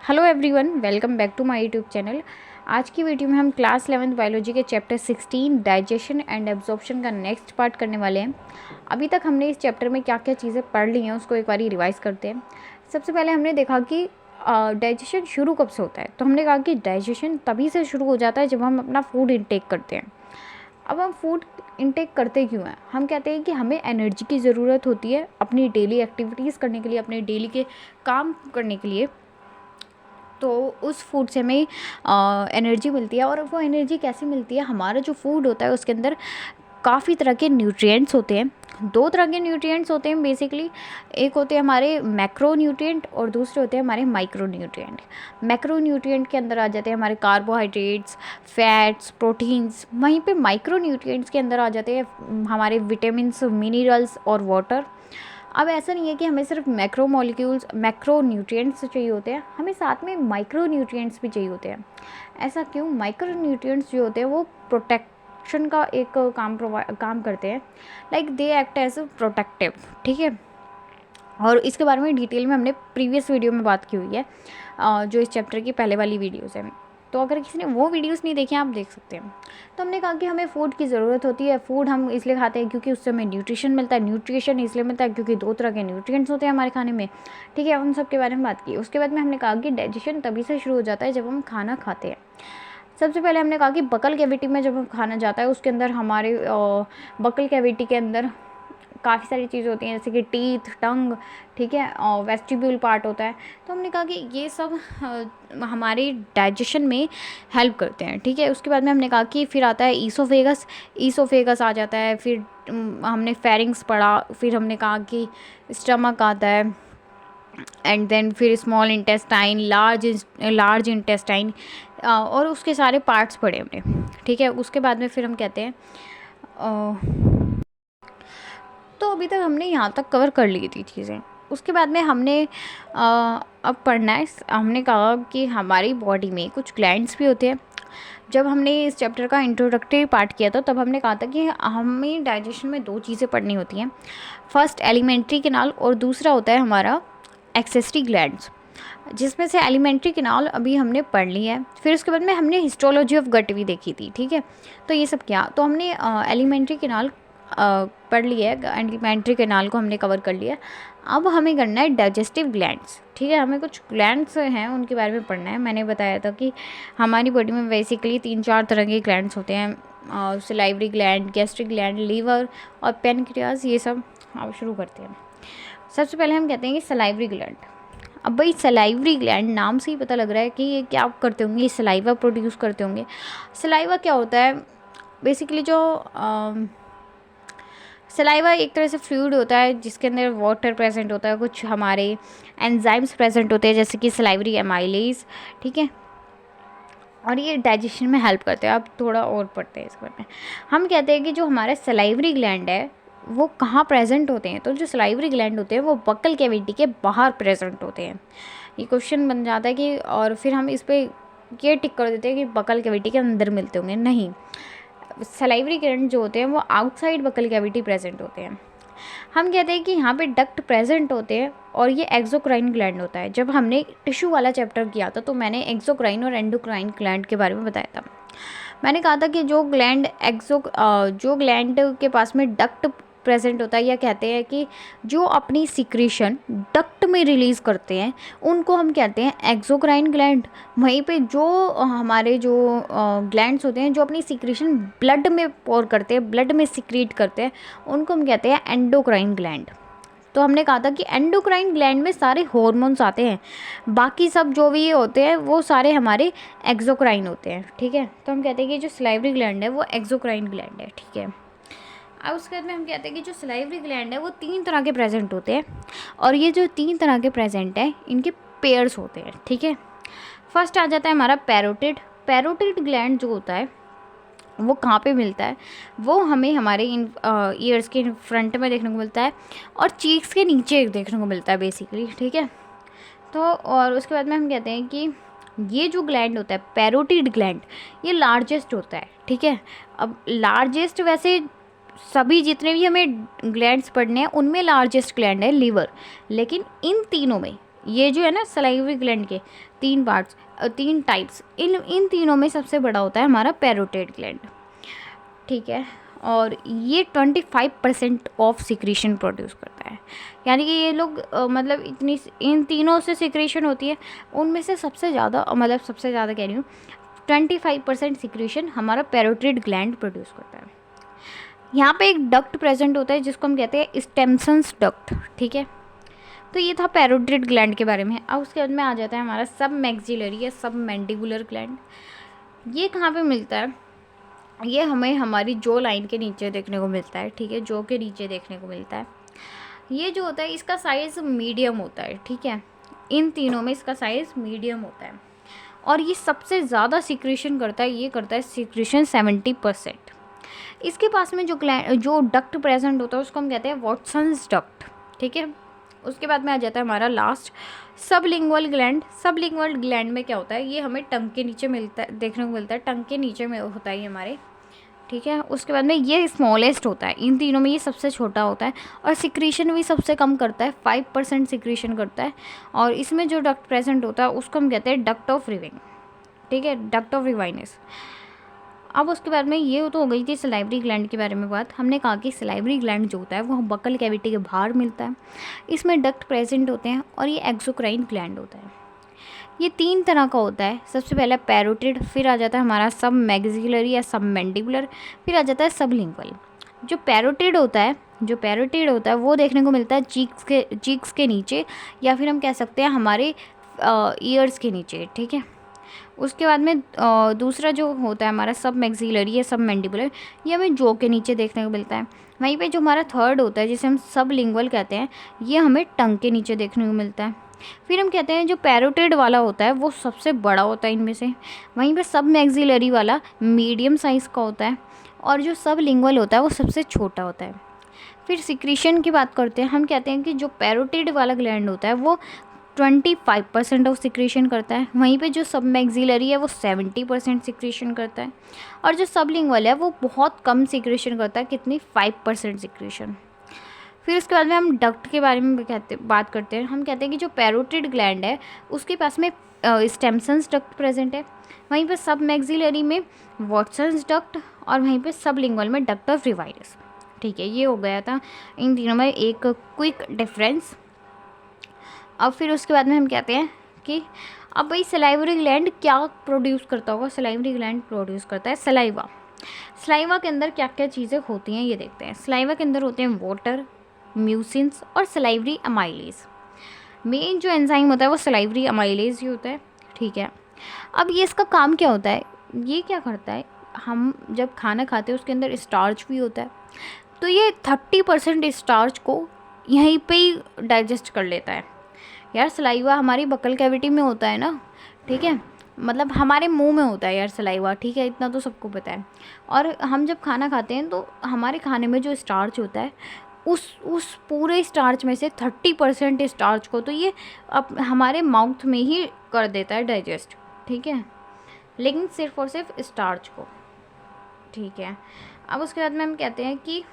Hello everyone, welcome back to my YouTube channel. आज की video में हम क्लास 11th बायोलॉजी के चैप्टर 16 डाइजेशन एंड एब्जॉर्प्शन का नेक्स्ट पार्ट करने वाले हैं। अभी तक हमने इस चैप्टर में क्या क्या चीज़ें पढ़ ली हैं उसको एक बार रिवाइज़ करते हैं। सबसे पहले हमने देखा कि डाइजेशन शुरू कब से होता है। तो हमने कहा कि डाइजेशन तभी से शुरू हो जाता है जब हम अपना फूड इंटेक करते हैं। अब हम फूड इंटेक करते क्यों हैं? हम कहते हैं कि हमें एनर्जी की ज़रूरत होती है अपनी डेली एक्टिविटीज़ करने के लिए, अपने डेली के काम करने के लिए। तो उस फूड से हमें एनर्जी मिलती है। और वो एनर्जी कैसे मिलती है? हमारा जो फूड होता है उसके अंदर काफ़ी तरह के न्यूट्रिएंट्स होते हैं। दो तरह के न्यूट्रिएंट्स होते हैं बेसिकली। एक होते हैं हमारे मैक्रो न्यूट्रिएंट और दूसरे होते हैं हमारे माइक्रो न्यूट्रिएंट। मैक्रो न्यूट्रिएंट के अंदर आ जाते हैं हमारे कार्बोहाइड्रेट्स, फैट्स, प्रोटीन्स। वहीं पे माइक्रो न्यूट्रिएंट्स के अंदर आ जाते हैं हमारे विटामिन्स, मिनरल्स और वाटर। अब ऐसा नहीं है कि हमें सिर्फ मैक्रो मॉलिक्यूल्स, मैक्रो न्यूट्रिएंट्स चाहिए होते हैं, हमें साथ में माइक्रो न्यूट्रिएंट्स भी चाहिए होते हैं। ऐसा क्यों? माइक्रो न्यूट्रिएंट्स जो होते हैं वो प्रोटेक्शन का एक काम करते हैं। Like they act as protective. ठीक है। और इसके बारे में डिटेल में हमने प्रीवियस वीडियो में बात की हुई है, जो इस चैप्टर की पहले वाली वीडियोज़ हैं। तो अगर किसी ने वो वीडियोस नहीं देखे आप देख सकते हैं। तो हमने कहा कि हमें फ़ूड की ज़रूरत होती है। फ़ूड हम इसलिए खाते हैं क्योंकि उससे हमें न्यूट्रिशन मिलता है। न्यूट्रिशन इसलिए मिलता है क्योंकि दो तरह के न्यूट्रिएंट्स होते हैं हमारे खाने में। ठीक है, उन सब के बारे में बात की। उसके बाद में हमने कहा कि डाइजेशन तभी से शुरू हो जाता है जब हम खाना खाते हैं। सबसे पहले हमने कहा कि बकल कैविटी में जब हम खाना जाता है उसके अंदर हमारे बकल कैविटी के अंदर काफ़ी सारी चीज़ें होती हैं, जैसे कि टीथ, टंग, ठीक है, और वेस्टिब्यूल पार्ट होता है। तो हमने कहा कि ये सब हमारे डाइजेशन में हेल्प करते हैं। ठीक है। उसके बाद में हमने कहा कि फिर आता है ईसोफेगस। ईसोफेगस आ जाता है। फिर हमने फेरिंग्स पढ़ा। फिर हमने कहा कि स्टमक आता है एंड देन फिर स्मॉल इंटेस्टाइन, लार्ज इंटेस्टाइन, और उसके सारे पार्ट्स पढ़े हमने। ठीक है। उसके बाद में फिर हम कहते हैं तो अभी तक हमने यहाँ तक कवर कर ली थी चीज़ें। उसके बाद में हमने अब पढ़ना है। हमने कहा कि हमारी बॉडी में कुछ ग्लैंड्स भी होते हैं। जब हमने इस चैप्टर का इंट्रोडक्टरी पार्ट किया था तब हमने कहा था कि हमें डाइजेशन में दो चीज़ें पढ़नी होती हैं। फर्स्ट एलिमेंट्री कैनाल और दूसरा होता है हमारा एक्सेसरी ग्लैंड्स, जिसमें से एलिमेंट्री कैनाल अभी हमने पढ़ ली है। फिर उसके बाद में हमने हिस्टोलॉजी ऑफ गट भी देखी थी। ठीक है। तो ये सब क्या, तो हमने एलिमेंट्री कैनाल पढ़ लिया है। एलिमेंट्री कैनाल को हमने कवर कर लिया। अब हमें करना है डाइजेस्टिव ग्लैंड्स। ठीक है। हमें कुछ ग्लैंड्स हैं उनके बारे में पढ़ना है। मैंने बताया था कि हमारी बॉडी में बेसिकली 3-4 तरह के ग्लैंड्स होते हैं, salivary gland, gastric gland, liver और पेनक्रियाज। ये सब अब शुरू करते हैं। सबसे पहले हम कहते हैं कि सलाइवरी ग्लैंड। अब भाई सलाइवरी ग्लैंड नाम से ही पता लग रहा है कि ये क्या करते होंगे, ये सलाइवा प्रोड्यूस करते होंगे। सलाइवा क्या होता है? बेसिकली जो सलाइवा एक तरह से फ्लूइड होता है जिसके अंदर वाटर प्रेजेंट होता है। कुछ हमारे एंजाइम्स प्रेजेंट होते हैं जैसे कि सलाइवरी एमाइलेज। ठीक है। और ये डाइजेशन में हेल्प करते हैं। अब थोड़ा और पढ़ते हैं इस बारे में। हम कहते हैं कि जो हमारे सलाइवरी ग्लैंड है वो कहाँ प्रेजेंट होते हैं? तो जो सलाइवरी ग्लैंड होते हैं वो बक्कल कैविटी के बाहर प्रेजेंट होते हैं। ये क्वेश्चन बन जाता है कि, और फिर हम इस पर ये टिक कर देते हैं कि बक्कल कैविटी के अंदर मिलते होंगे। नहीं, सलाइवरी ग्लैंड जो होते हैं वो आउटसाइड बक्कल कैविटी प्रेजेंट होते हैं। हम कहते हैं कि यहाँ पे डक्ट प्रेजेंट होते हैं और ये एक्सोक्राइन ग्लैंड होता है। जब हमने टिश्यू वाला चैप्टर किया था तो मैंने एक्सोक्राइन और एंडोक्राइन ग्लैंड के बारे में बताया था। मैंने कहा था कि जो ग्लैंड के पास में डक्ट प्रेजेंट होता है, या कहते हैं कि जो अपनी सिक्रीशन डक्ट में रिलीज़ करते हैं उनको हम कहते हैं एक्सोक्राइन ग्लैंड। वहीं पे जो हमारे जो ग्लैंड्स होते हैं जो अपनी सिक्रीशन ब्लड में पोर करते हैं, ब्लड में सिक्रीट करते हैं, उनको हम कहते हैं एंडोक्राइन ग्लैंड। तो हमने कहा था कि एंडोक्राइन ग्लैंड में सारे हॉर्मोन्स आते हैं, बाकी सब जो भी होते हैं वो सारे हमारे एक्सोक्राइन होते हैं। ठीक है। तो हम कहते हैं कि जो सलाइवरी ग्लैंड है वो एक्सोक्राइन ग्लैंड है। ठीक है। अब उसके बाद में हम कहते हैं कि जो सलाइवरी ग्लैंड है वो 3 तरह के प्रेजेंट होते हैं, और ये जो 3 तरह के प्रेजेंट हैं इनके पेयर्स होते हैं। ठीक है। फर्स्ट आ जाता है हमारा पैरोटिड। पैरोटिड ग्लैंड जो होता है वो कहाँ पे मिलता है? वो हमें हमारे ईयर्स के फ्रंट में देखने को मिलता है और चीक्स के नीचे देखने को मिलता है बेसिकली। ठीक है। तो और उसके बाद में हम कहते हैं कि ये जो ग्लैंड होता है पैरोटिड ग्लैंड, ये लार्जेस्ट होता है। ठीक है। अब लार्जेस्ट, वैसे सभी जितने भी हमें ग्लैंड्स पढ़ने हैं उनमें लार्जेस्ट ग्लैंड है लीवर, लेकिन इन तीनों में ये जो है ना सलाइवरी ग्लैंड के 3 पार्ट्स, 3 टाइप्स, इन तीनों में सबसे बड़ा होता है हमारा पैरोटिड ग्लैंड, ठीक है। और ये 25% ऑफ सिक्रीशन प्रोड्यूस करता है, यानी कि ये लोग मतलब इतनी इन तीनों से सिक्रीशन होती है, उनमें से सबसे ज़्यादा, मतलब सबसे ज़्यादा कह रही हूँ, 25% सिक्रीशन हमारा पैरोटिड ग्लैंड प्रोड्यूस करता है। यहाँ पे एक डक्ट प्रेजेंट होता है जिसको हम कहते हैं स्टेम्सन्स डक्ट, ठीक है। तो ये था पैरोटिड ग्लैंड के बारे में। अब उसके बाद में आ जाता है हमारा सब मैक्सिलरी या सब मैंडिबुलर ग्लैंड। ये कहाँ पे मिलता है? ये हमें हमारी जो लाइन के नीचे देखने को मिलता है, ठीक है, जो के नीचे देखने को मिलता है। ये जो होता है इसका साइज़ मीडियम होता है, ठीक है। इन तीनों में इसका साइज़ मीडियम होता है और ये सबसे ज़्यादा सिक्रीशन करता है, ये करता है सिक्रीशन 70%। इसके पास में जो डक्ट प्रेजेंट होता है उसको हम कहते हैं वॉटसन्स डक्ट, ठीक है। उसके बाद में आ जाता है हमारा last sublingual gland. Sublingual gland में क्या होता है? ये हमें टंग के नीचे मिलता है, देखने को मिलता है, टंग के नीचे में होता है ये हमारे, ठीक है। उसके बाद में ये स्मॉलेस्ट होता है, इन तीनों में ये सबसे छोटा होता है और सिक्रीशन भी सबसे कम करता है, 5% सिक्रीशन करता है। और इसमें जो डक्ट प्रेजेंट होता है उसको हम कहते हैं डक्ट ऑफ रिविंग, ठीक है, डक्ट ऑफ रिवाइनस। अब उसके बाद में ये तो हो गई थी सलाइवरी ग्लैंड के बारे में बात। हमने कहा कि सलाइवरी ग्लैंड जो होता है वो बकल कैविटी के बाहर मिलता है, इसमें डक्ट प्रेजेंट होते हैं और ये एक्सोक्राइन ग्लैंड होता है। ये 3 तरह का होता है। सबसे पहले पैरोटिड, फिर आ जाता है हमारा सब मैक्सिलरी या सब मैंडिबुलर, फिर आ जाता है सबलिंगुअल। जो पैरोटिड होता है वो देखने को मिलता है चीक्स के नीचे, या फिर हम कह सकते हैं हमारे ईयर्स के नीचे, ठीक है। उसके बाद में दूसरा जो होता है हमारा सब मैक्सिलरी या सब मैंडिबुलर, ये हमें जो के नीचे देखने को मिलता है। वहीं पे जो हमारा थर्ड होता है जिसे हम सब लिंगुअल कहते हैं, ये हमें टंग के नीचे देखने को मिलता है। फिर हम कहते हैं जो पैरोटिड वाला होता है वो सबसे बड़ा होता है इनमें से। वहीं पे सब मैक्सिलरी वाला मीडियम साइज़ का होता है और जो सब लिंगुअल होता है वो सबसे छोटा होता है। फिर सिक्रीशन की बात करते हैं। हम कहते हैं कि जो पैरोटिड वाला ग्लैंड होता है वो 25% ऑफ सिक्रीशन करता है, वहीं पे जो सब मैक्सिलरी है वो 70% सिक्रीशन करता है और जो सबलिंगुअल है वो बहुत कम सिक्रीशन करता है, कितनी, 5% सिक्रीशन। फिर उसके बाद में हम डक्ट के बारे में बात करते हैं। हम कहते हैं कि जो पैरोटिड ग्लैंड है उसके पास में स्टेम्सन्स डक्ट प्रेजेंट है, वहीं पे सब मैक्सिलरी में वॉटसन्स डक्ट और वहीं पे सबलिंगुअल में डक्ट ऑफ रिवाइनस, ठीक है। ये हो गया था इन तीनों में एक क्विक डिफरेंस। अब फिर उसके बाद में हम कहते हैं कि अब भाई सलाइवरी ग्लैंड क्या प्रोड्यूस करता होगा? सलाइवरी ग्लैंड प्रोड्यूस करता है सलाइवा। सलाइवा के अंदर क्या क्या चीज़ें होती हैं ये देखते हैं। सलाइवा के अंदर होते हैं वाटर, म्यूसिन्स और सलाइवरी अमाइलेज। मेन जो एंजाइम होता है वो सलाइवरी अमाइलेज ही होता है, ठीक है। अब ये इसका काम क्या होता है? ये क्या करता है, हम जब खाना खाते हैं उसके अंदर स्टार्च भी होता है, तो ये 30% स्टार्च को यहीं पे ही डाइजेस्ट कर लेता है। यार सलाइवा हमारी बकल कैविटी में होता है ना, ठीक है, मतलब हमारे मुंह में होता है यार सलाइवा, ठीक है, इतना तो सबको पता है। और हम जब खाना खाते हैं तो हमारे खाने में जो स्टार्च होता है उस पूरे स्टार्च में से 30% स्टार्च को तो ये अब हमारे माउथ में ही कर देता है डाइजेस्ट, ठीक है, लेकिन सिर्फ और सिर्फ स्टार्च को, ठीक है। अब उसके बाद में हम कहते हैं कि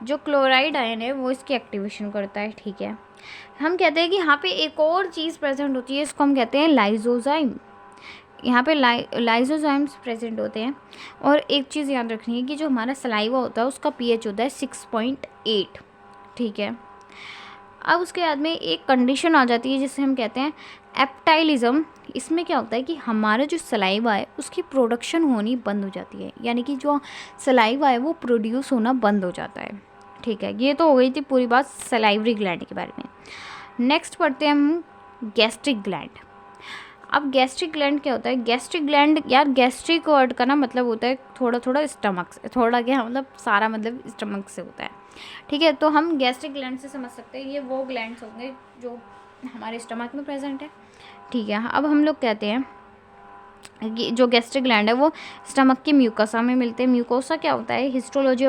जो क्लोराइड आयन है वो इसकी एक्टिवेशन करता है, ठीक है। हम कहते हैं कि यहाँ पे एक और चीज़ प्रेजेंट होती है, इसको हम कहते हैं लाइजोजाइम। यहाँ पे लाइजोजाइम्स प्रेजेंट होते हैं। और एक चीज़ याद रखनी है कि जो हमारा सलाइवा होता है उसका पीएच होता है 6.8, ठीक है। अब उसके बाद में एक कंडीशन आ जाती है जिसे हम कहते हैं एप्टाइलिज्म। इसमें क्या होता है कि हमारा जो सलाइवा है उसकी प्रोडक्शन होनी बंद हो जाती है, यानी कि जो सलाइवा है वो प्रोड्यूस होना बंद हो जाता है, ठीक है। ये तो हो गई थी पूरी बात सलाइवरी ग्लैंड के बारे में। नेक्स्ट पढ़ते हैं हम गैस्ट्रिक ग्लैंड। अब गैस्ट्रिक ग्लैंड क्या होता है? गैस्ट्रिक ग्लैंड, यार गैस्ट्रिक वर्ड का ना मतलब होता है थोड़ा थोड़ा स्टमक से, थोड़ा क्या मतलब सारा मतलब स्टमक से होता है, ठीक है। तो हम गैस्ट्रिक ग्लैंड से समझ सकते हैं ये वो ग्लैंड्स होंगे जो हमारे स्टमक में प्रेजेंट है, ठीक है। अब हम लोग कहते हैं कि जो गैस्ट्रिक ग्लैंड है वो स्टमक के म्यूकोसा में मिलते हैं। म्यूकोसा क्या होता है? हिस्टोलॉजी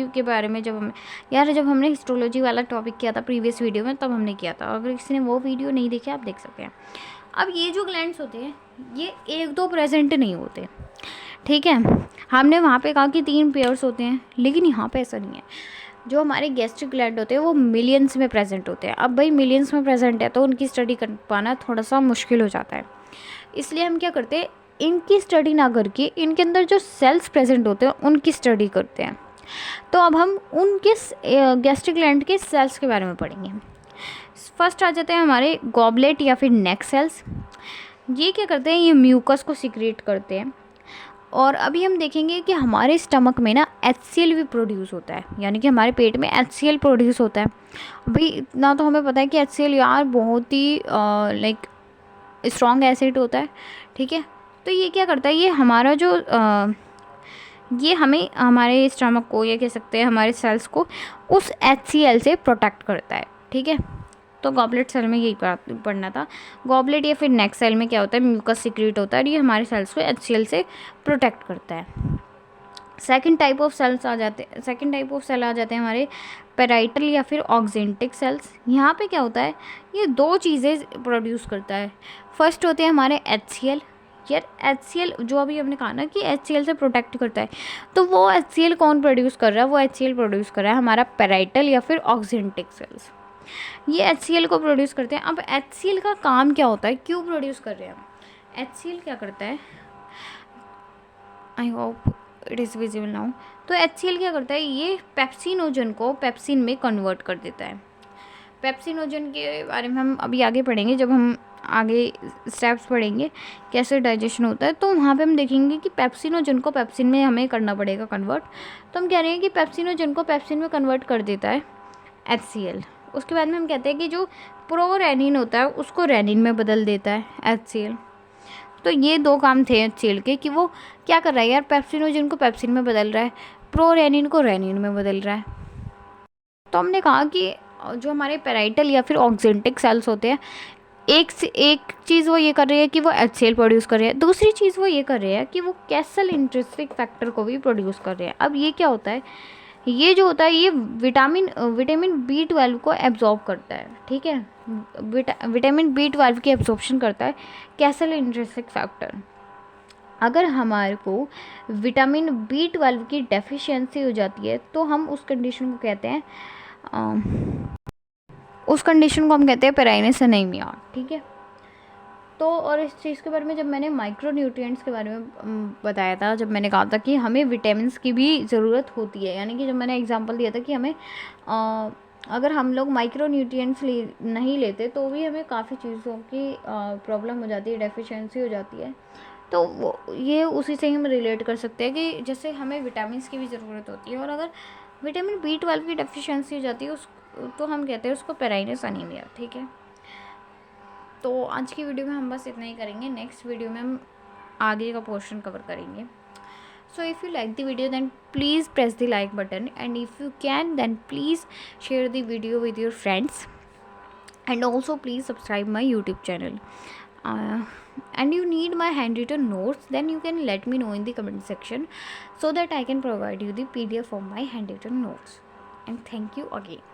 के बारे में जब हमने हिस्टोलॉजी वाला टॉपिक किया था प्रीवियस वीडियो में तब हमने किया था, अगर किसी ने वो वीडियो नहीं देखी आप देख सकते हैं। अब ये जो ग्लैंड्स होते हैं ये 1-2 प्रेजेंट नहीं होते, ठीक है। हमने वहाँ पे कहा कि 3 पेयर्स होते हैं, लेकिन यहाँ पे ऐसा नहीं है। जो हमारे गैस्ट्रिक ग्लैंड होते हैं वो मिलियंस में प्रेजेंट होते हैं। अब भाई मिलियंस में प्रेजेंट है तो उनकी स्टडी कर पाना थोड़ा सा मुश्किल हो जाता है, इसलिए हम क्या करते हैं, इनकी स्टडी ना करके इनके अंदर जो सेल्स प्रेजेंट होते हैं उनकी स्टडी करते हैं। तो अब हम उनके गैस्ट्रिक ग्लैंड के सेल्स के बारे में पढ़ेंगे। फर्स्ट आ जाते हैं हमारे गॉबलेट या फिर नेक सेल्स। ये क्या करते हैं, ये म्यूकस को सिक्रेट करते हैं। और अभी हम देखेंगे कि हमारे स्टमक में ना HCl भी प्रोड्यूस होता है, यानी कि हमारे पेट में HCl प्रोड्यूस होता है। भाई इतना तो हमें पता है कि HCl यार बहुत ही लाइक स्ट्रॉन्ग एसिड होता है, ठीक है। तो ये क्या करता है, ये हमारा जो ये हमें हमारे स्टमक को, ये कह सकते हैं हमारे सेल्स को, उस HCl से प्रोटेक्ट करता है, ठीक है। तो गॉबलेट सेल में यही पढ़ना था। गॉबलेट या फिर नेक सेल में क्या होता है, म्यूकस सिक्रीट होता है और ये हमारे सेल्स को HCl से प्रोटेक्ट करता है। सेकंड टाइप ऑफ सेल आ जाते हैं हमारे पेराइटल या फिर ऑक्जेंटिक सेल्स। यहाँ पे क्या होता है, ये दो चीज़ें प्रोड्यूस करता है। फर्स्ट होते हैं हमारे HCl। यार HCl जो अभी हमने कहा ना कि HCl से प्रोटेक्ट करता है, तो वो HCl कौन प्रोड्यूस कर रहा है, वो HCl प्रोड्यूस कर रहा है हमारा पेराइटल या फिर ऑक्जेंटिक सेल्स। ये HCl को प्रोड्यूस करते हैं। अब HCl का काम क्या होता है, क्यों प्रोड्यूस कर रहे हैं HCl क्या करता है, I hope it is visible now. तो HCl क्या करता है, ये पेप्सिनोजन को पेप्सिन में कन्वर्ट कर देता है। पेप्सिनोजन के बारे में हम अभी आगे पढ़ेंगे, जब हम आगे स्टेप्स पढ़ेंगे कैसे डाइजेशन होता है, तो वहाँ पे हम देखेंगे कि पेप्सिनोजन को पेप्सिन में हमें करना पड़ेगा कन्वर्ट। तो हम कह रहे हैं कि पेप्सिनोजन को पेप्सिन में कन्वर्ट कर देता है HCl। उसके बाद में हम कहते हैं कि जो प्रोरेनिन होता है उसको रेनिन में बदल देता है HCl। तो ये दो काम थे HCl के, कि वो क्या कर रहा है यार, पेप्सिनोजन को पेप्सिन में बदल रहा है, प्रोरेनिन को रेनिन में बदल रहा है। तो हमने कहा कि जो हमारे पेराइटल या फिर ऑक्जेंटिक सेल्स होते हैं, एक चीज़ वो ये कर रही है कि वो HCl प्रोड्यूस कर रहे हैं, दूसरी चीज़ वो ये कर रहे हैं कि वो कैसल इंट्रिंसिक फैक्टर को भी प्रोड्यूस कर रहे हैं। अब ये क्या होता है, ये जो होता है ये विटामिन B12 को एब्जॉर्ब करता है, ठीक है। विटामिन B12 की एब्जॉर्प्शन करता है कैसल इंट्रिंसिक फैक्टर। अगर हमारे को विटामिन B12 की डेफिशिएंसी हो जाती है तो हम उस कंडीशन को कहते हैं पेराइनस एनीमिया, ठीक है। तो और इस चीज़ के बारे में जब मैंने माइक्रो न्यूट्रिएंट्स के बारे में बताया था, जब मैंने कहा था कि हमें विटामिन्स की भी ज़रूरत होती है, यानी कि जब मैंने एग्जांपल दिया था कि हमें अगर हम लोग माइक्रो न्यूट्रिएंट्स नहीं लेते तो भी हमें काफ़ी चीज़ों की प्रॉब्लम हो जाती है, डेफिशिएंसी हो जाती है। तो वो ये उसी से हम रिलेट कर सकते हैं कि जैसे हमें विटामिन्स की भी ज़रूरत होती है, और अगर विटामिन B12 की डेफिशिएंसी हो जाती है तो हम कहते हैं उसको पेराइनस एनीमिया, ठीक है। तो आज की वीडियो में हम बस इतना ही करेंगे, नेक्स्ट वीडियो में हम आगे का पोर्शन कवर करेंगे। So if you like the video then please press the like button, and if you can then please share the video with your friends, and also please subscribe my YouTube channel. And you need my handwritten notes, then you can let me know in the comment section so that I can provide you the PDF of my handwritten notes. And thank you again.